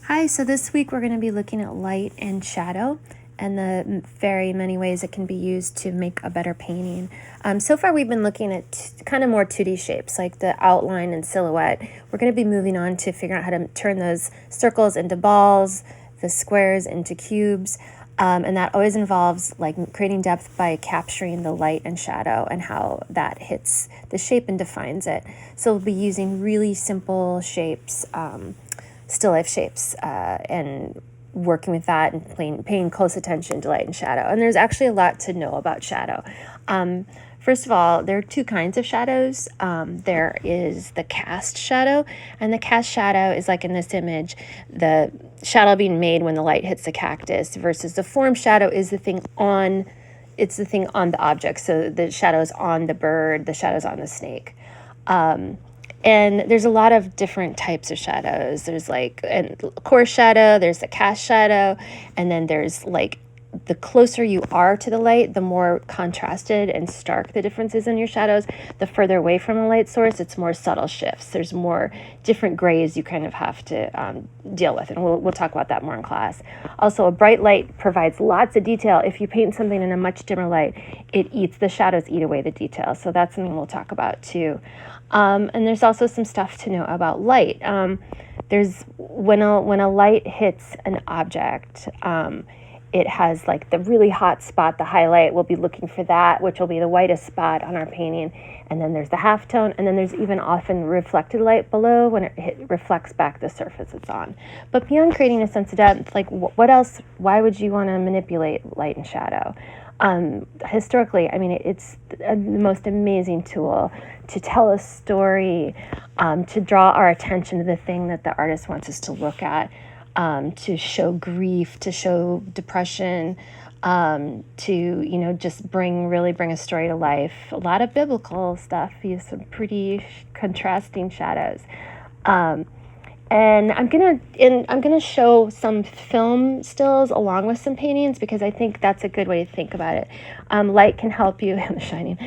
Hi, so this week we're going to be looking at light and shadow and the very many ways it can be used to make a better painting. So far we've been looking at kind of more 2D shapes like the outline and silhouette. We're going to be moving on to figuring out how to turn those circles into balls, the squares into cubes, and that always involves like creating depth by capturing the light and shadow and how that hits the shape and defines it. So we'll be using really simple shapes, still life shapes, and working with that and paying close attention to light and shadow. And there's actually a lot to know about shadow. First of all, there are two kinds of shadows. There is the cast shadow, and the cast shadow is like in this image, the shadow being made when the light hits the cactus, versus the form shadow is the thing on the object. So the shadow's on the bird, the shadow's on the snake. And there's a lot of different types of shadows. There's like a coarse shadow, there's the cast shadow, and then there's like the closer you are to the light, the more contrasted and stark the differences in your shadows. The further away from a light source, it's more subtle shifts. There's more different grays you kind of have to deal with, and we'll talk about that more in class. Also, a bright light provides lots of detail. If you paint something in a much dimmer light, the shadows eat away the detail. So that's something we'll talk about too. And there's also some stuff to know about light. There's when a light hits an object, it has like the really hot spot, the highlight. We'll be looking for that, which will be the whitest spot on our painting. And then there's the halftone, and then there's even often reflected light below when it reflects back the surface it's on. But beyond creating a sense of depth, like what else? Why would you want to manipulate light and shadow? Historically, I mean, it's the most amazing tool to tell a story, to draw our attention to the thing that the artist wants us to look at, to show grief, to show depression, to, just bring a story to life. A lot of biblical stuff, use some pretty contrasting shadows. And I'm gonna show some film stills along with some paintings because I think that's a good way to think about it. Light can help you, The Shining,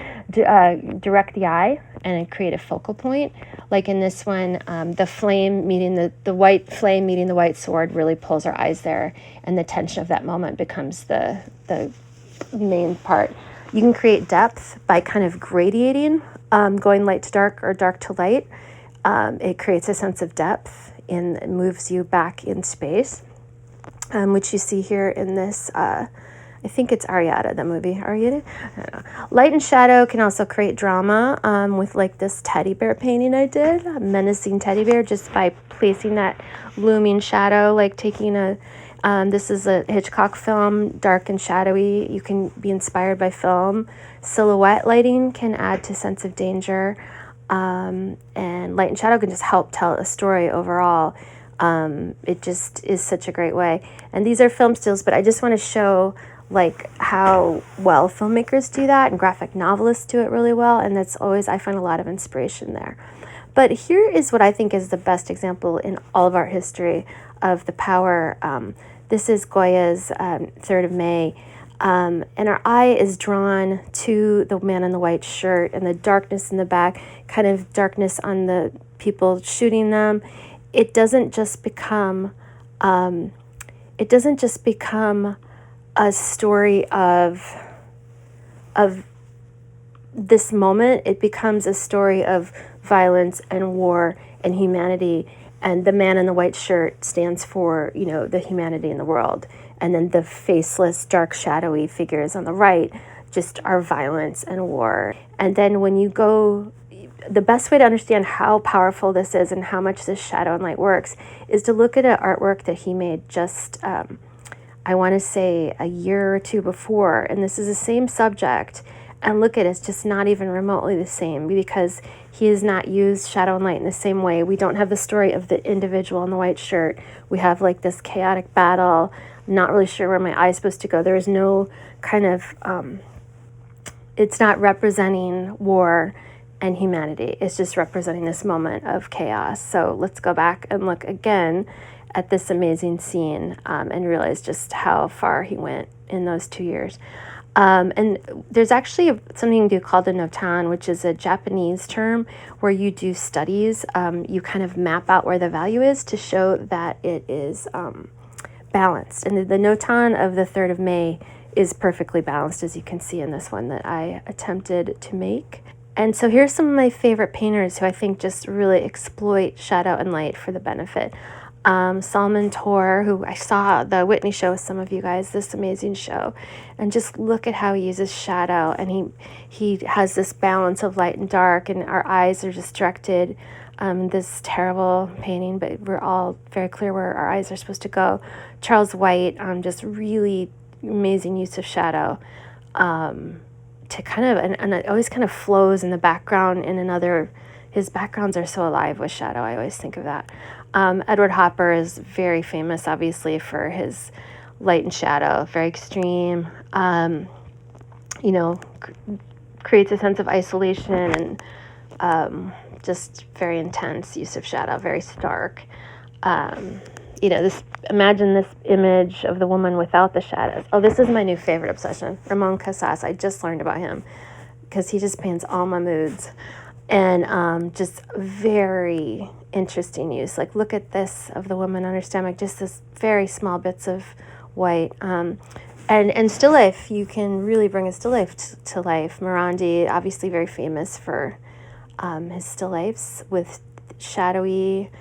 direct the eye and create a focal point. Like in this one, the flame meeting the white flame meeting the white sword really pulls our eyes there, and the tension of that moment becomes the main part. You can create depth by kind of gradiating, going light to dark or dark to light. It creates a sense of depth and moves you back in space, which you see here in this, I think it's Ariada, the movie. Ariada? I don't know. Light and shadow can also create drama, with like this teddy bear painting I did, a menacing teddy bear, just by placing that looming shadow, like taking this is a Hitchcock film, dark and shadowy. You can be inspired by film. Silhouette lighting can add to sense of danger. And light and shadow can just help tell a story overall. It just is such a great way. And these are film stills, but I just want to show like how well filmmakers do that, and graphic novelists do it really well. And that's always, I find a lot of inspiration there. But here is what I think is the best example in all of art history of the power. This is Goya's 3rd of May. And our eye is drawn to the man in the white shirt and the darkness in the back, kind of darkness on the people shooting them. It doesn't just become a story of this moment. It becomes a story of violence and war and humanity. And the man in the white shirt stands for, the humanity in the world. And then the faceless, dark, shadowy figures on the right just are violence and war. And then when you go, the best way to understand how powerful this is and how much this shadow and light works is to look at an artwork that he made just, I want to say a year or two before. And this is the same subject. And look at it, it's just not even remotely the same because he has not used shadow and light in the same way. We don't have the story of the individual in the white shirt. We have like this chaotic battle. Not really sure where my eye is supposed to go. There is no kind of, it's not representing war and humanity. It's just representing this moment of chaos. So let's go back and look again at this amazing scene, and realize just how far he went in those 2 years. And there's actually something called a notan, which is a Japanese term where you do studies. You kind of map out where the value is to show that it is balanced. And the notan of the 3rd of May is perfectly balanced, as you can see in this one that I attempted to make. And so here's some of my favorite painters who I think just really exploit shadow and light for the benefit. Salman Tor, who I saw the Whitney show with some of you guys, this amazing show, and just look at how he uses shadow, and he has this balance of light and dark, and our eyes are distracted. This terrible painting, but we're all very clear where our eyes are supposed to go. Charles White, just really amazing use of shadow, to kind of, and it always kind of flows in the background in another. His backgrounds are so alive with shadow. I always think of that. Edward Hopper is very famous, obviously, for his light and shadow, very extreme, creates a sense of isolation and just very intense use of shadow, very stark. Imagine this image of the woman without the shadows. Oh, this is my new favorite obsession, Ramon Casas. I just learned about him because he just paints all my moods. And just very interesting use. Like, look at this of the woman on her stomach, just this very small bits of white. And still life, you can really bring a still life to life. Morandi, obviously very famous for his still lifes with shadowy,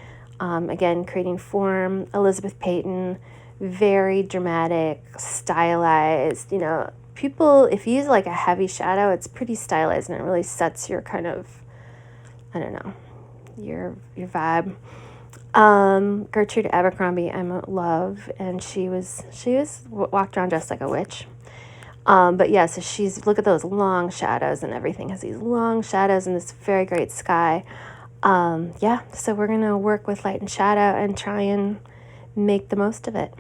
again, creating form. Elizabeth Peyton, very dramatic, stylized. People, if you use like a heavy shadow, it's pretty stylized and it really sets your kind of, I don't know, your vibe. Gertrude Abercrombie, I'm in love, and she was walked around dressed like a witch. But yeah, so look at those long shadows, and everything has these long shadows in this very great sky. So we're gonna work with light and shadow and try and make the most of it.